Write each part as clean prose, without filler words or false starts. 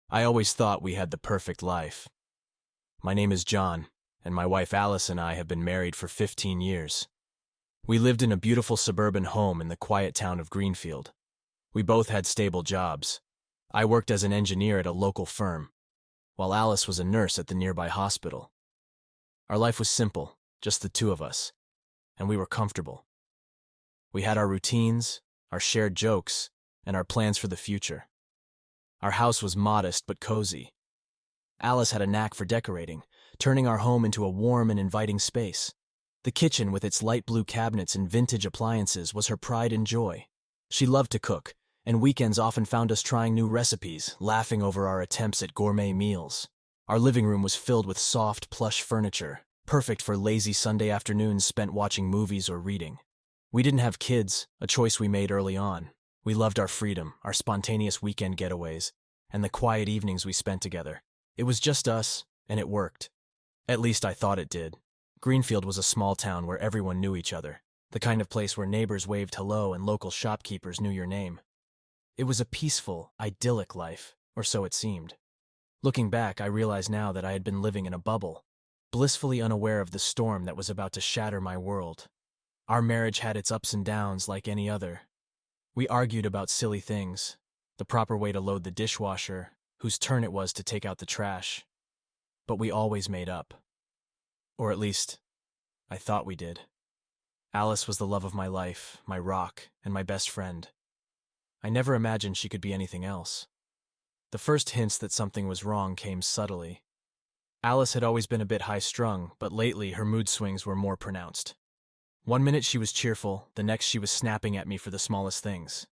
I always thought we had the perfect life. My name is John, and my wife Alice and I have been married for 15 years. We lived in a beautiful suburban home in the quiet town of Greenfield. We both had stable jobs. I worked as an engineer at a local firm, while Alice was a nurse at the nearby hospital. Our life was simple, just the two of us, and we were comfortable. We had our routines, our shared jokes, and our plans for the future. Our house was modest but cozy. Alice had a knack for decorating, turning our home into a warm and inviting space. The kitchen, with its light blue cabinets and vintage appliances, was her pride and joy. She loved to cook, and weekends often found us trying new recipes, laughing over our attempts at gourmet meals. Our living room was filled with soft, plush furniture, perfect for lazy Sunday afternoons spent watching movies or reading. We didn't have kids, a choice we made early on. We loved our freedom, our spontaneous weekend getaways, and the quiet evenings we spent together. It was just us, and it worked. At least I thought it did. Greenfield was a small town where everyone knew each other, the kind of place where neighbors waved hello and local shopkeepers knew your name. It was a peaceful, idyllic life, or so it seemed. Looking back, I realize now that I had been living in a bubble, blissfully unaware of the storm that was about to shatter my world. Our marriage had its ups and downs like any other. We argued about silly things, the proper way to load the dishwasher, whose turn it was to take out the trash. But we always made up. Or at least, I thought we did. Alice was the love of my life, my rock, and my best friend. I never imagined she could be anything else. The first hints that something was wrong came subtly. Alice had always been a bit high-strung, but lately her mood swings were more pronounced. One minute she was cheerful, the next she was snapping at me for the smallest things.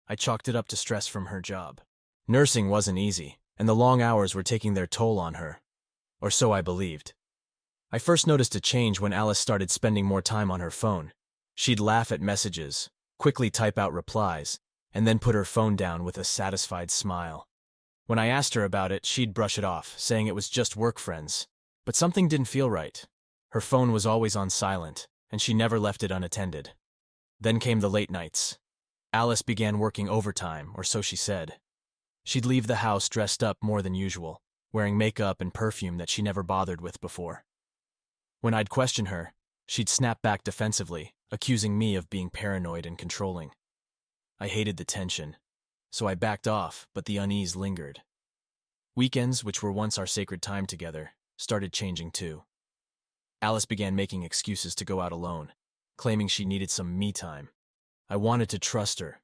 I chalked it up to stress from her job. Nursing wasn't easy, and the long hours were taking their toll on her. Or so I believed. I first noticed a change when Alice started spending more time on her phone. She'd laugh at messages, quickly type out replies, and then put her phone down with a satisfied smile. When I asked her about it, she'd brush it off, saying it was just work friends. But something didn't feel right. Her phone was always on silent, and she never left it unattended. Then came the late nights. Alice began working overtime, or so she said. She'd leave the house dressed up more than usual, wearing makeup and perfume that she never bothered with before. When I'd question her, she'd snap back defensively, accusing me of being paranoid and controlling. I hated the tension, so I backed off, but the unease lingered. Weekends, which were once our sacred time together, started changing too. Alice began making excuses to go out alone, claiming she needed some me time. I wanted to trust her,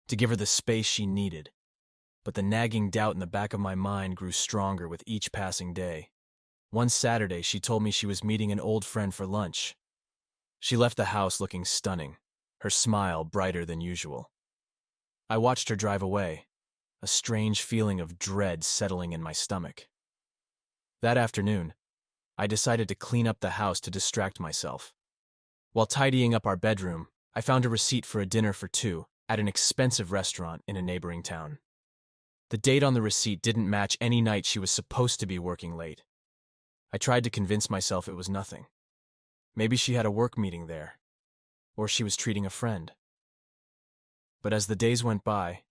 to give her the space she needed. But the nagging doubt in the back of my mind grew stronger with each passing day. One Saturday, she told me she was meeting an old friend for lunch. She left the house looking stunning, her smile brighter than usual. I watched her drive away, a strange feeling of dread settling in my stomach. That afternoon, I decided to clean up the house to distract myself. While tidying up our bedroom, I found a receipt for a dinner for two at an expensive restaurant in a neighboring town. The date on the receipt didn't match any night she was supposed to be working late. I tried to convince myself it was nothing. Maybe she had a work meeting there, or she was treating a friend. But as the days went by,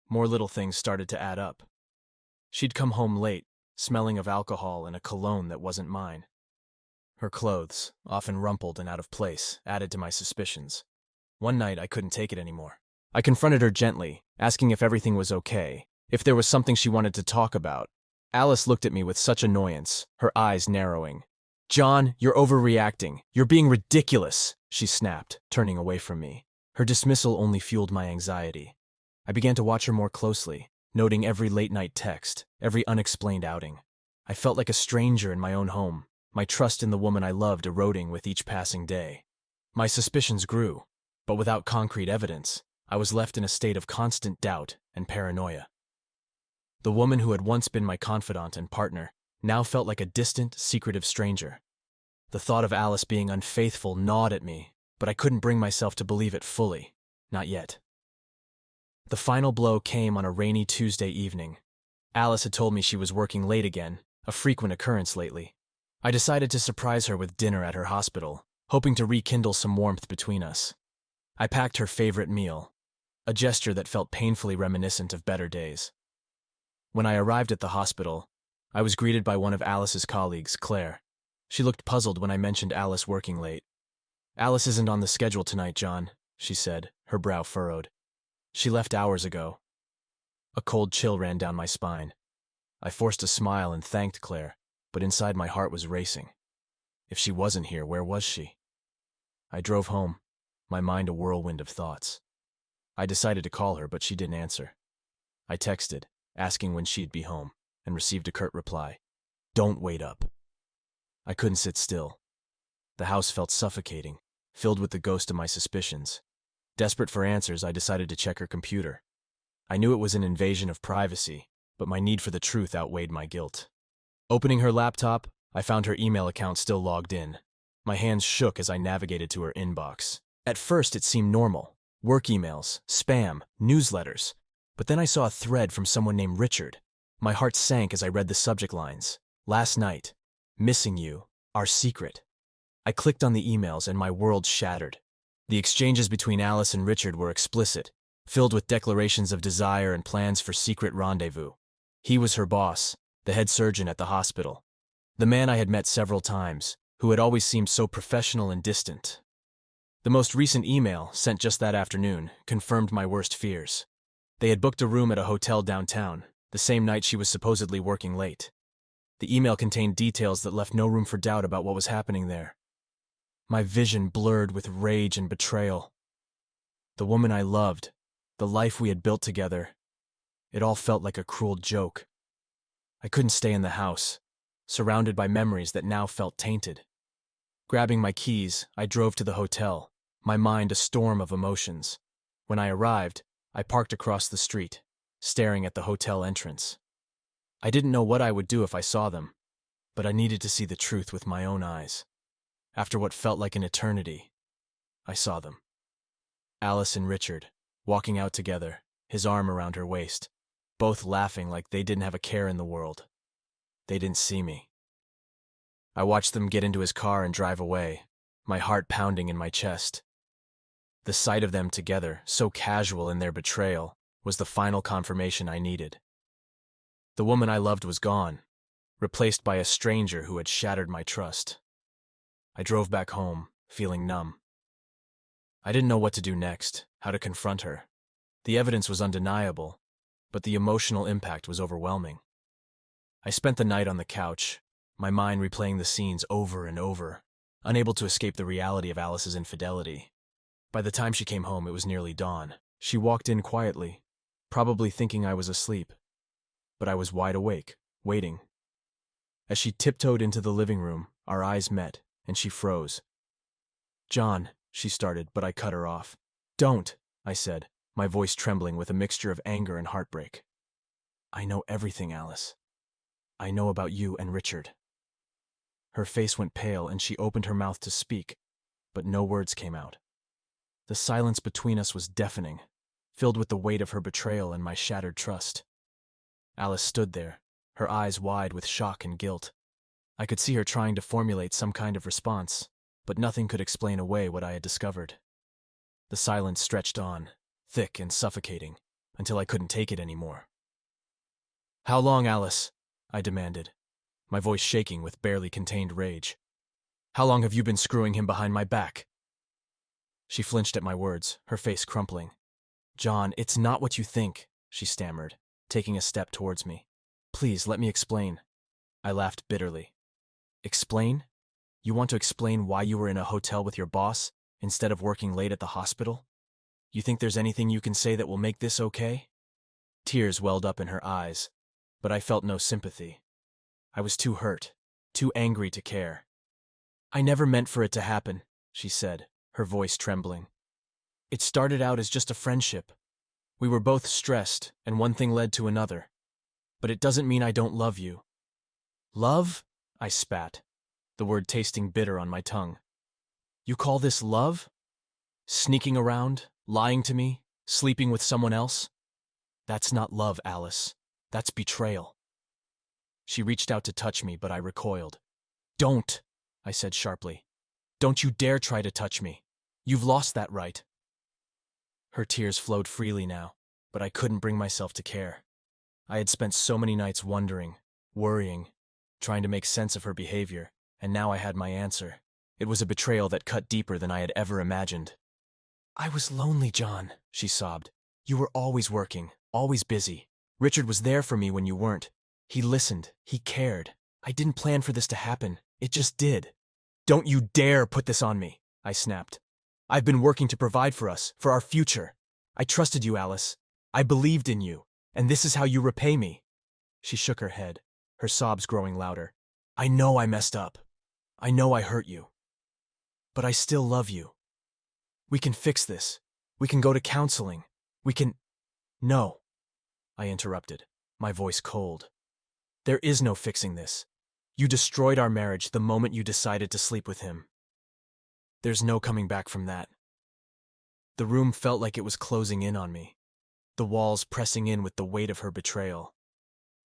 more little things started to add up. She'd come home late, smelling of alcohol and a cologne that wasn't mine. Her clothes, often rumpled and out of place, added to my suspicions. One night I couldn't take it anymore. I confronted her gently, asking if everything was okay, if there was something she wanted to talk about. Alice looked at me with such annoyance, her eyes narrowing. "John, you're overreacting. You're being ridiculous," she snapped, turning away from me. Her dismissal only fueled my anxiety. I began to watch her more closely, noting every late-night text, every unexplained outing. I felt like a stranger in my own home, my trust in the woman I loved eroding with each passing day. My suspicions grew, but without concrete evidence, I was left in a state of constant doubt and paranoia. The woman who had once been my confidant and partner now felt like a distant, secretive stranger. The thought of Alice being unfaithful gnawed at me, but I couldn't bring myself to believe it fully. Not yet. The final blow came on a rainy Tuesday evening. Alice had told me she was working late again, a frequent occurrence lately. I decided to surprise her with dinner at her hospital, hoping to rekindle some warmth between us. I packed her favorite meal, a gesture that felt painfully reminiscent of better days. When I arrived at the hospital, I was greeted by one of Alice's colleagues, Claire. She looked puzzled when I mentioned Alice working late. "Alice isn't on the schedule tonight, John," she said, her brow furrowed. "She left hours ago." A cold chill ran down my spine. I forced a smile and thanked Claire, but inside my heart was racing. If she wasn't here, where was she? I drove home, my mind a whirlwind of thoughts. I decided to call her, but she didn't answer. I texted, asking when she'd be home, and received a curt reply. "Don't wait up." I couldn't sit still. The house felt suffocating, filled with the ghost of my suspicions. Desperate for answers, I decided to check her computer. I knew it was an invasion of privacy, but my need for the truth outweighed my guilt. Opening her laptop, I found her email account still logged in. My hands shook as I navigated to her inbox. At first, it seemed normal. Work emails, spam, newsletters. But then I saw a thread from someone named Richard. My heart sank as I read the subject lines. "Last night. Missing you. Our secret." I clicked on the emails and my world shattered. The exchanges between Alice and Richard were explicit, filled with declarations of desire and plans for secret rendezvous. He was her boss, the head surgeon at the hospital. The man I had met several times, who had always seemed so professional and distant. The most recent email, sent just that afternoon, confirmed my worst fears. They had booked a room at a hotel downtown, the same night she was supposedly working late. The email contained details that left no room for doubt about what was happening there. My vision blurred with rage and betrayal. The woman I loved, the life we had built together, it all felt like a cruel joke. I couldn't stay in the house, surrounded by memories that now felt tainted. Grabbing my keys, I drove to the hotel, my mind a storm of emotions. When I arrived, I parked across the street, staring at the hotel entrance. I didn't know what I would do if I saw them, but I needed to see the truth with my own eyes. After what felt like an eternity, I saw them. Alice and Richard, walking out together, his arm around her waist, both laughing like they didn't have a care in the world. They didn't see me. I watched them get into his car and drive away, my heart pounding in my chest. The sight of them together, so casual in their betrayal, was the final confirmation I needed. The woman I loved was gone, replaced by a stranger who had shattered my trust. I drove back home, feeling numb. I didn't know what to do next, how to confront her. The evidence was undeniable, but the emotional impact was overwhelming. I spent the night on the couch, my mind replaying the scenes over and over, unable to escape the reality of Alice's infidelity. By the time she came home, it was nearly dawn. She walked in quietly, probably thinking I was asleep. But I was wide awake, waiting. As she tiptoed into the living room, our eyes met, and she froze. "John," she started, but I cut her off. "Don't," I said, my voice trembling with a mixture of anger and heartbreak. "I know everything, Alice. I know about you and Richard." Her face went pale and she opened her mouth to speak, but no words came out. The silence between us was deafening, filled with the weight of her betrayal and my shattered trust. Alice stood there, her eyes wide with shock and guilt. I could see her trying to formulate some kind of response, but nothing could explain away what I had discovered. The silence stretched on, thick and suffocating, until I couldn't take it anymore. "How long, Alice?" I demanded, my voice shaking with barely contained rage. "How long have you been screwing him behind my back?" She flinched at my words, her face crumpling. "John, it's not what you think," she stammered, taking a step towards me. "Please, let me explain." I laughed bitterly. "Explain? You want to explain why you were in a hotel with your boss, instead of working late at the hospital? You think there's anything you can say that will make this okay?" Tears welled up in her eyes, but I felt no sympathy. I was too hurt, too angry to care. "I never meant for it to happen," she said, her voice trembling. "It started out as just a friendship. We were both stressed, and one thing led to another. But it doesn't mean I don't love you." "Love?" I spat, the word tasting bitter on my tongue. "You call this love? Sneaking around, lying to me, sleeping with someone else? That's not love, Alice. That's betrayal." She reached out to touch me, but I recoiled. "Don't," I said sharply. "Don't you dare try to touch me. You've lost that right." Her tears flowed freely now, but I couldn't bring myself to care. I had spent so many nights wondering, worrying, trying to make sense of her behavior, and now I had my answer. It was a betrayal that cut deeper than I had ever imagined. "I was lonely, John," she sobbed. "You were always working, always busy. Richard was there for me when you weren't. He listened, he cared. I didn't plan for this to happen. It just did." "Don't you dare put this on me," I snapped. "I've been working to provide for us, for our future. I trusted you, Alice. I believed in you, and this is how you repay me." She shook her head, her sobs growing louder. "I know I messed up. I know I hurt you. But I still love you. We can fix this. We can go to counseling. We can—" "No," I interrupted, my voice cold. "There is no fixing this. You destroyed our marriage the moment you decided to sleep with him. There's no coming back from that." The room felt like it was closing in on me, the walls pressing in with the weight of her betrayal.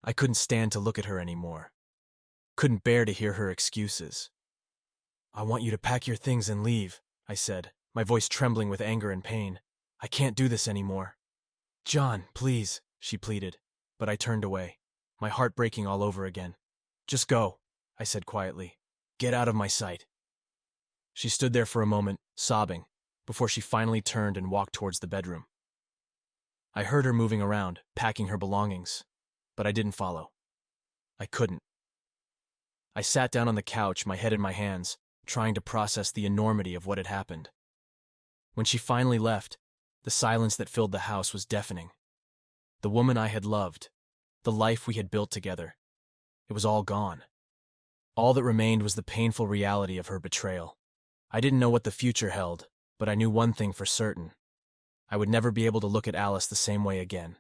I couldn't stand to look at her anymore. Couldn't bear to hear her excuses. "I want you to pack your things and leave," I said, my voice trembling with anger and pain. "I can't do this anymore." "John, please," she pleaded, but I turned away, my heart breaking all over again. "Just go," I said quietly. "Get out of my sight." She stood there for a moment, sobbing, before she finally turned and walked towards the bedroom. I heard her moving around, packing her belongings, but I didn't follow. I couldn't. I sat down on the couch, my head in my hands, trying to process the enormity of what had happened. When she finally left, the silence that filled the house was deafening. The woman I had loved, the life we had built together, it was all gone. All that remained was the painful reality of her betrayal. I didn't know what the future held, but I knew one thing for certain. I would never be able to look at Alice the same way again.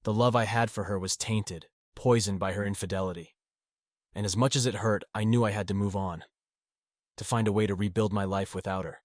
The love I had for her was tainted, poisoned by her infidelity. And as much as it hurt, I knew I had to move on, to find a way to rebuild my life without her.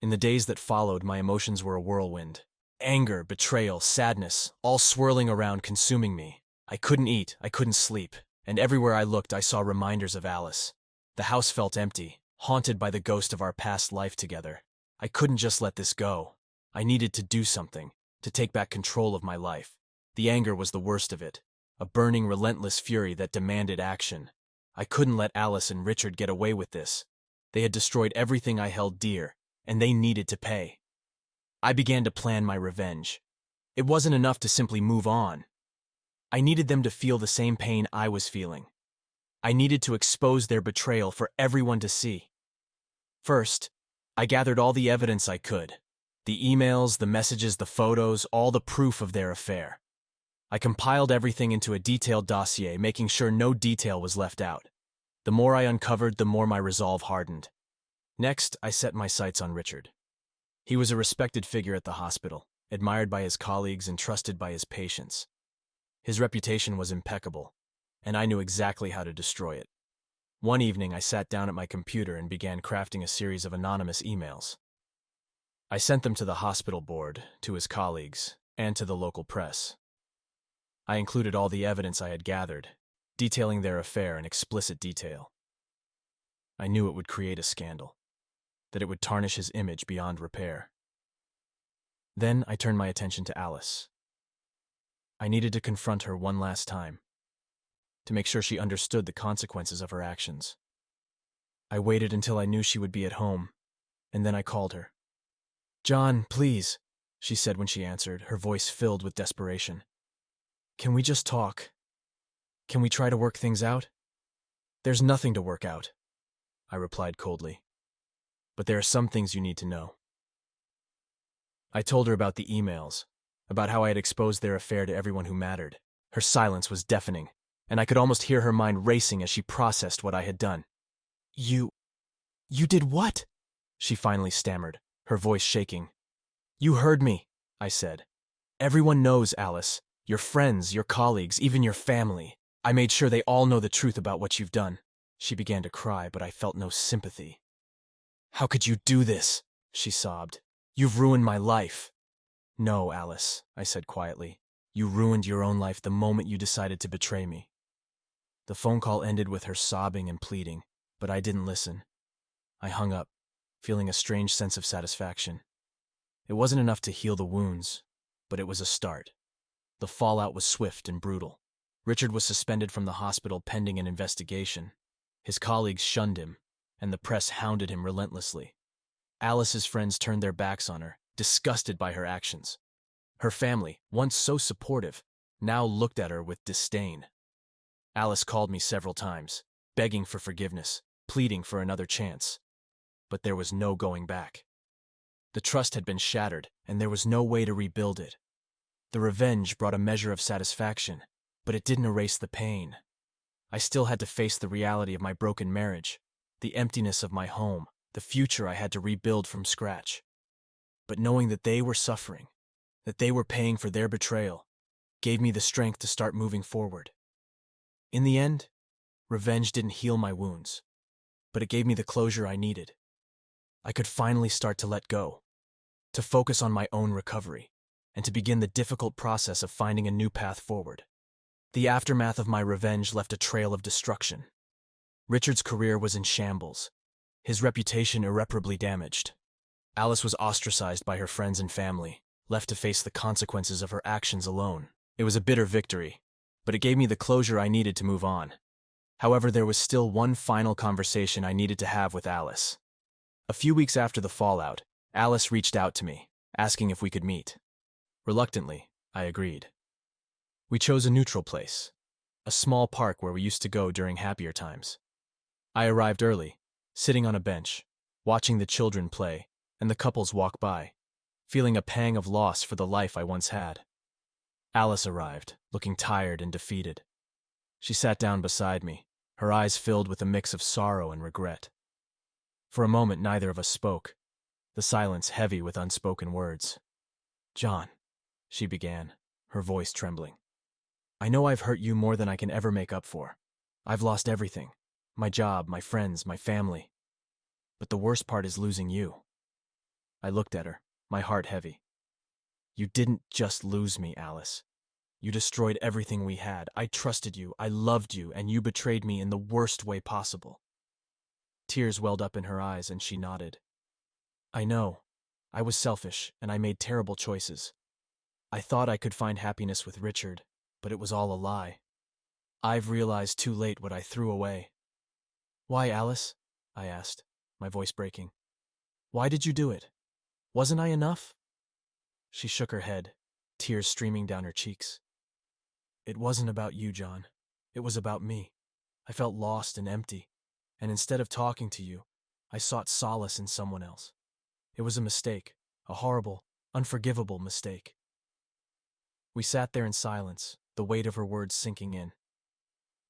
In the days that followed, my emotions were a whirlwind. Anger, betrayal, sadness, all swirling around, consuming me. I couldn't eat, I couldn't sleep, and everywhere I looked I saw reminders of Alice. The house felt empty, haunted by the ghost of our past life together. I couldn't just let this go. I needed to do something, to take back control of my life. The anger was the worst of it, a burning, relentless fury that demanded action. I couldn't let Alice and Richard get away with this. They had destroyed everything I held dear, and they needed to pay. I began to plan my revenge. It wasn't enough to simply move on. I needed them to feel the same pain I was feeling. I needed to expose their betrayal for everyone to see. First, I gathered all the evidence I could. The emails, the messages, the photos, all the proof of their affair. I compiled everything into a detailed dossier, making sure no detail was left out. The more I uncovered, the more my resolve hardened. Next, I set my sights on Richard. He was a respected figure at the hospital, admired by his colleagues and trusted by his patients. His reputation was impeccable, and I knew exactly how to destroy it. One evening, I sat down at my computer and began crafting a series of anonymous emails. I sent them to the hospital board, to his colleagues, and to the local press. I included all the evidence I had gathered, detailing their affair in explicit detail. I knew it would create a scandal, that it would tarnish his image beyond repair. Then I turned my attention to Alice. I needed to confront her one last time, to make sure she understood the consequences of her actions. I waited until I knew she would be at home, and then I called her. "John, please," she said when she answered, her voice filled with desperation. "Can we just talk? Can we try to work things out?" "There's nothing to work out," I replied coldly. "But there are some things you need to know." I told her about the emails, about how I had exposed their affair to everyone who mattered. Her silence was deafening, and I could almost hear her mind racing as she processed what I had done. You did what?" she finally stammered, her voice shaking. "You heard me," I said. "Everyone knows, Alice. Your friends, your colleagues, even your family. I made sure they all know the truth about what you've done." She began to cry, but I felt no sympathy. "How could you do this?" she sobbed. "You've ruined my life." "No, Alice," I said quietly. "You ruined your own life the moment you decided to betray me." The phone call ended with her sobbing and pleading, but I didn't listen. I hung up, feeling a strange sense of satisfaction. It wasn't enough to heal the wounds, but it was a start. The fallout was swift and brutal. Richard was suspended from the hospital pending an investigation. His colleagues shunned him, and the press hounded him relentlessly. Alice's friends turned their backs on her, disgusted by her actions. Her family, once so supportive, now looked at her with disdain. Alice called me several times, begging for forgiveness, pleading for another chance. But there was no going back. The trust had been shattered, and there was no way to rebuild it. The revenge brought a measure of satisfaction, but it didn't erase the pain. I still had to face the reality of my broken marriage, the emptiness of my home, the future I had to rebuild from scratch. But knowing that they were suffering, that they were paying for their betrayal, gave me the strength to start moving forward. In the end, revenge didn't heal my wounds, but it gave me the closure I needed. I could finally start to let go, to focus on my own recovery, and to begin the difficult process of finding a new path forward. The aftermath of my revenge left a trail of destruction. Richard's career was in shambles, his reputation irreparably damaged. Alice was ostracized by her friends and family, left to face the consequences of her actions alone. It was a bitter victory, but it gave me the closure I needed to move on. However, there was still one final conversation I needed to have with Alice. A few weeks after the fallout, Alice reached out to me, asking if we could meet. Reluctantly, I agreed. We chose a neutral place, a small park where we used to go during happier times. I arrived early, sitting on a bench, watching the children play and the couples walk by, feeling a pang of loss for the life I once had. Alice arrived, looking tired and defeated. She sat down beside me, her eyes filled with a mix of sorrow and regret. For a moment, neither of us spoke, the silence heavy with unspoken words. "John," she began, her voice trembling. "I know I've hurt you more than I can ever make up for. I've lost everything, my job, my friends, my family. But the worst part is losing you." I looked at her, my heart heavy. "You didn't just lose me, Alice. You destroyed everything we had. I trusted you, I loved you, and you betrayed me in the worst way possible." Tears welled up in her eyes, and she nodded. "I know. I was selfish, and I made terrible choices. I thought I could find happiness with Richard, but it was all a lie. I've realized too late what I threw away." "Why, Alice?" I asked, my voice breaking. "Why did you do it? Wasn't I enough?" She shook her head, tears streaming down her cheeks. "It wasn't about you, John. It was about me. I felt lost and empty, and instead of talking to you, I sought solace in someone else. It was a mistake, a horrible, unforgivable mistake." We sat there in silence, the weight of her words sinking in.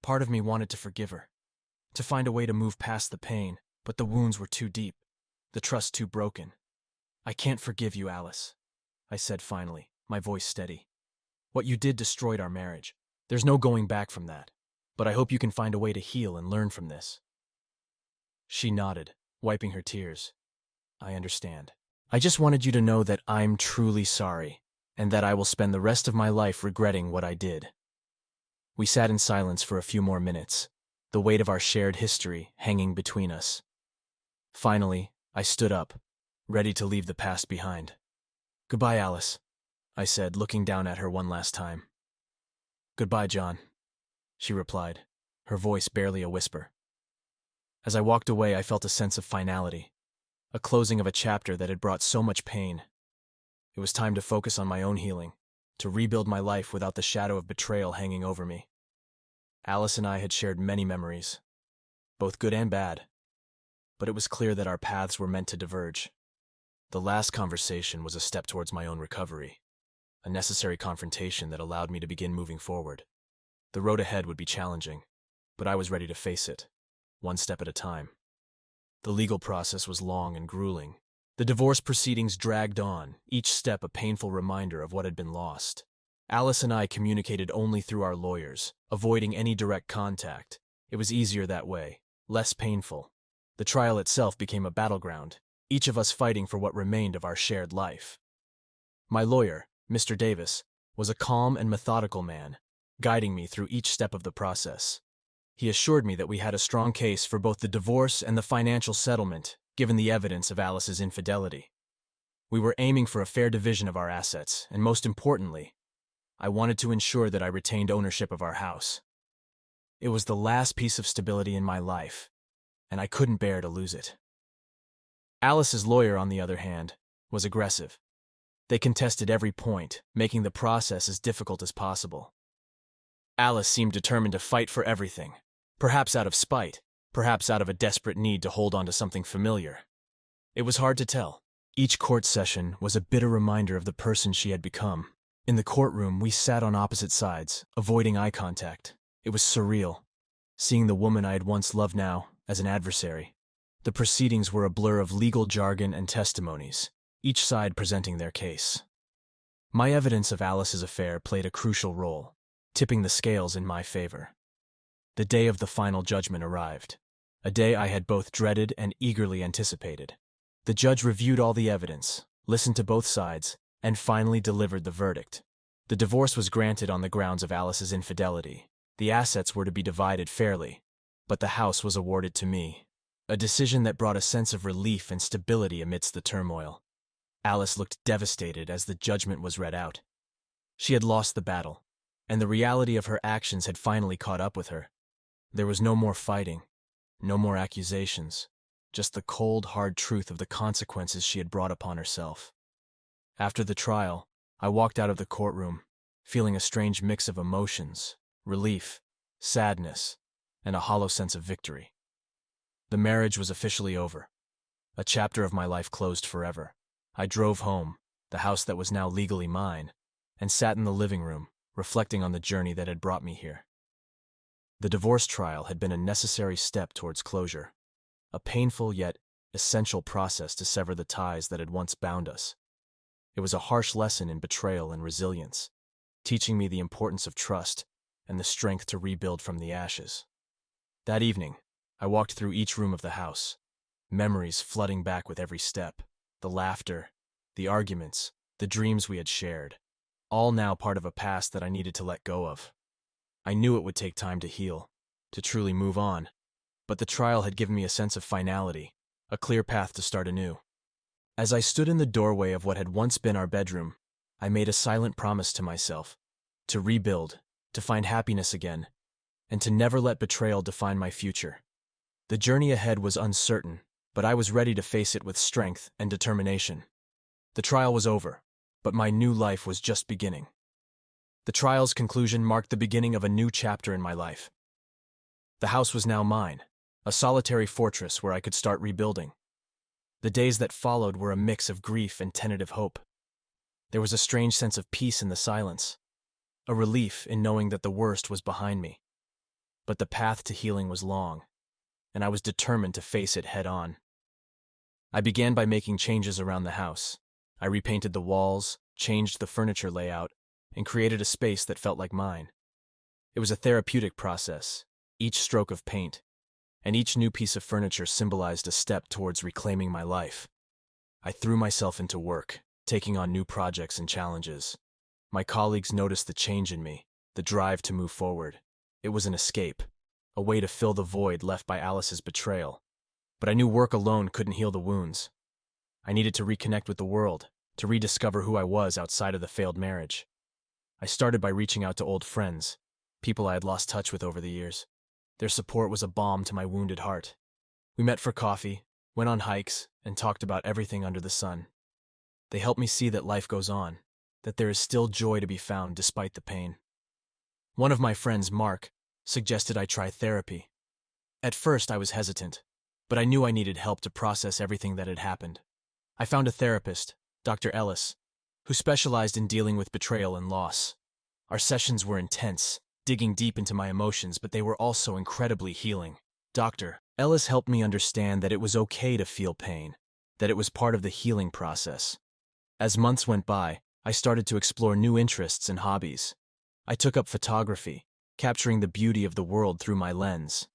Part of me wanted to forgive her, to find a way to move past the pain, but the wounds were too deep, the trust too broken. "I can't forgive you, Alice," I said finally, my voice steady. "What you did destroyed our marriage. There's no going back from that, but I hope you can find a way to heal and learn from this." She nodded, wiping her tears. "I understand. I just wanted you to know that I'm truly sorry, and that I will spend the rest of my life regretting what I did." We sat in silence for a few more minutes, the weight of our shared history hanging between us. Finally, I stood up, ready to leave the past behind. "Goodbye, Alice," I said, looking down at her one last time. "Goodbye, John," she replied, her voice barely a whisper. As I walked away, I felt a sense of finality, a closing of a chapter that had brought so much pain. It was time to focus on my own healing, to rebuild my life without the shadow of betrayal hanging over me. Alice and I had shared many memories, both good and bad, but it was clear that our paths were meant to diverge. The last conversation was a step towards my own recovery, a necessary confrontation that allowed me to begin moving forward. The road ahead would be challenging, but I was ready to face it, one step at a time. The legal process was long and grueling. The divorce proceedings dragged on, each step a painful reminder of what had been lost. Alice and I communicated only through our lawyers, avoiding any direct contact. It was easier that way, less painful. The trial itself became a battleground, each of us fighting for what remained of our shared life. My lawyer, Mr. Davis, was a calm and methodical man, guiding me through each step of the process. He assured me that we had a strong case for both the divorce and the financial settlement, given the evidence of Alice's infidelity. We were aiming for a fair division of our assets, and most importantly, I wanted to ensure that I retained ownership of our house. It was the last piece of stability in my life, and I couldn't bear to lose it. Alice's lawyer, on the other hand, was aggressive. They contested every point, making the process as difficult as possible. Alice seemed determined to fight for everything, perhaps out of spite, perhaps out of a desperate need to hold on to something familiar. It was hard to tell. Each court session was a bitter reminder of the person she had become. In the courtroom, we sat on opposite sides, avoiding eye contact. It was surreal, seeing the woman I had once loved now as an adversary. The proceedings were a blur of legal jargon and testimonies, each side presenting their case. My evidence of Alice's affair played a crucial role, tipping the scales in my favor. The day of the final judgment arrived, a day I had both dreaded and eagerly anticipated. The judge reviewed all the evidence, listened to both sides, and finally delivered the verdict. The divorce was granted on the grounds of Alice's infidelity. The assets were to be divided fairly, but the house was awarded to me, a decision that brought a sense of relief and stability amidst the turmoil. Alice looked devastated as the judgment was read out. She had lost the battle, and the reality of her actions had finally caught up with her. There was no more fighting, no more accusations, just the cold, hard truth of the consequences she had brought upon herself. After the trial, I walked out of the courtroom, feeling a strange mix of emotions, relief, sadness, and a hollow sense of victory. The marriage was officially over. A chapter of my life closed forever. I drove home, the house that was now legally mine, and sat in the living room, reflecting on the journey that had brought me here. The divorce trial had been a necessary step towards closure, a painful yet essential process to sever the ties that had once bound us. It was a harsh lesson in betrayal and resilience, teaching me the importance of trust and the strength to rebuild from the ashes. That evening, I walked through each room of the house, memories flooding back with every step, the laughter, the arguments, the dreams we had shared, all now part of a past that I needed to let go of. I knew it would take time to heal, to truly move on, but the trial had given me a sense of finality, a clear path to start anew. As I stood in the doorway of what had once been our bedroom, I made a silent promise to myself, to rebuild, to find happiness again, and to never let betrayal define my future. The journey ahead was uncertain, but I was ready to face it with strength and determination. The trial was over, but my new life was just beginning. The trial's conclusion marked the beginning of a new chapter in my life. The house was now mine, a solitary fortress where I could start rebuilding. The days that followed were a mix of grief and tentative hope. There was a strange sense of peace in the silence, a relief in knowing that the worst was behind me. But the path to healing was long, and I was determined to face it head on. I began by making changes around the house. I repainted the walls, changed the furniture layout, and created a space that felt like mine. It was a therapeutic process, each stroke of paint, and each new piece of furniture symbolized a step towards reclaiming my life. I threw myself into work, taking on new projects and challenges. My colleagues noticed the change in me, the drive to move forward. It was an escape, a way to fill the void left by Alice's betrayal. But I knew work alone couldn't heal the wounds. I needed to reconnect with the world, to rediscover who I was outside of the failed marriage. I started by reaching out to old friends, people I had lost touch with over the years. Their support was a balm to my wounded heart. We met for coffee, went on hikes, and talked about everything under the sun. They helped me see that life goes on, that there is still joy to be found despite the pain. One of my friends, Mark, suggested I try therapy. At first, I was hesitant, but I knew I needed help to process everything that had happened. I found a therapist, Dr. Ellis, who specialized in dealing with betrayal and loss. Our sessions were intense, digging deep into my emotions, but they were also incredibly healing. Dr. Ellis helped me understand that it was okay to feel pain, that it was part of the healing process. As months went by, I started to explore new interests and hobbies. I took up photography, capturing the beauty of the world through my lens.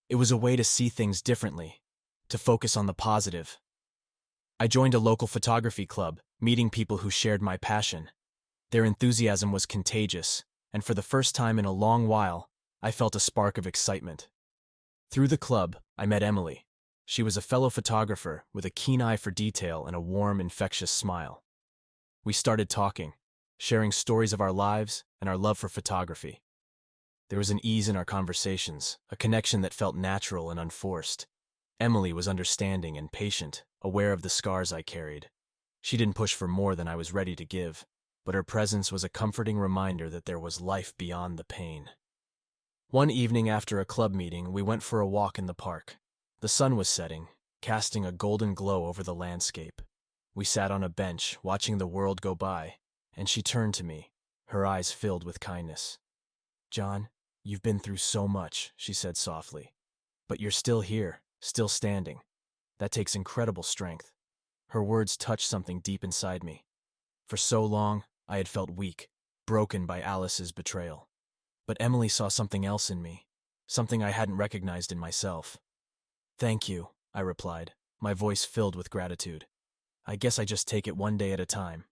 It was a way to see things differently, to focus on the positive. I joined a local photography club, meeting people who shared my passion. Their enthusiasm was contagious, and for the first time in a long while, I felt a spark of excitement. Through the club, I met Emily. She was a fellow photographer with a keen eye for detail and a warm, infectious smile. We started talking, sharing stories of our lives and our love for photography. There was an ease in our conversations, a connection that felt natural and unforced. Emily was understanding and patient, aware of the scars I carried. She didn't push for more than I was ready to give, but her presence was a comforting reminder that there was life beyond the pain. One evening after a club meeting, we went for a walk in the park. The sun was setting, casting a golden glow over the landscape. We sat on a bench, watching the world go by, and she turned to me, her eyes filled with kindness. "John, you've been through so much," she said softly. "But you're still here, still standing. That takes incredible strength." Her words touched something deep inside me. For so long, I had felt weak, broken by Alice's betrayal. But Emily saw something else in me, something I hadn't recognized in myself. "Thank you," I replied, my voice filled with gratitude. "I guess I just take it one day at a time."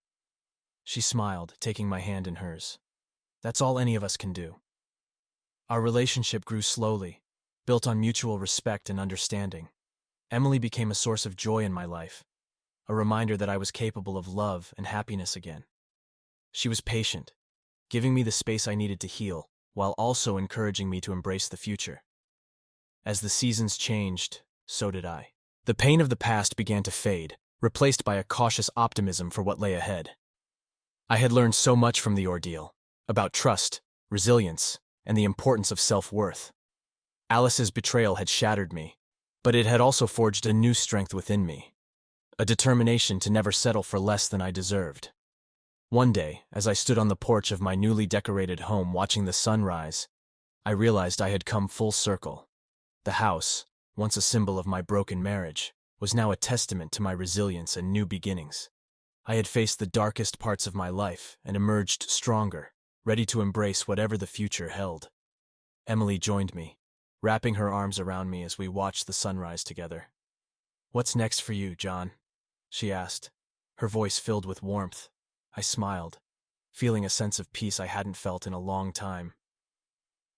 She smiled, taking my hand in hers. "That's all any of us can do." Our relationship grew slowly, built on mutual respect and understanding. Emily became a source of joy in my life, a reminder that I was capable of love and happiness again. She was patient, giving me the space I needed to heal, while also encouraging me to embrace the future. As the seasons changed, so did I. The pain of the past began to fade, replaced by a cautious optimism for what lay ahead. I had learned so much from the ordeal, about trust, resilience, and the importance of self-worth. Alice's betrayal had shattered me, but it had also forged a new strength within me, a determination to never settle for less than I deserved. One day, as I stood on the porch of my newly decorated home watching the sun rise, I realized I had come full circle. The house, once a symbol of my broken marriage, was now a testament to my resilience and new beginnings. I had faced the darkest parts of my life and emerged stronger, ready to embrace whatever the future held. Emily joined me, wrapping her arms around me as we watched the sunrise together. "What's next for you, John?" she asked, her voice filled with warmth. I smiled, feeling a sense of peace I hadn't felt in a long time.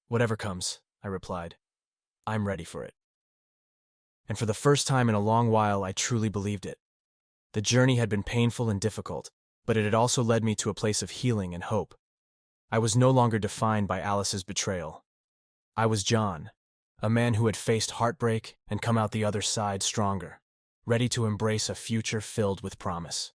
"Whatever comes," I replied. "I'm ready for it." And for the first time in a long while, I truly believed it. The journey had been painful and difficult, but it had also led me to a place of healing and hope. I was no longer defined by Alice's betrayal. I was John, a man who had faced heartbreak and come out the other side stronger, ready to embrace a future filled with promise.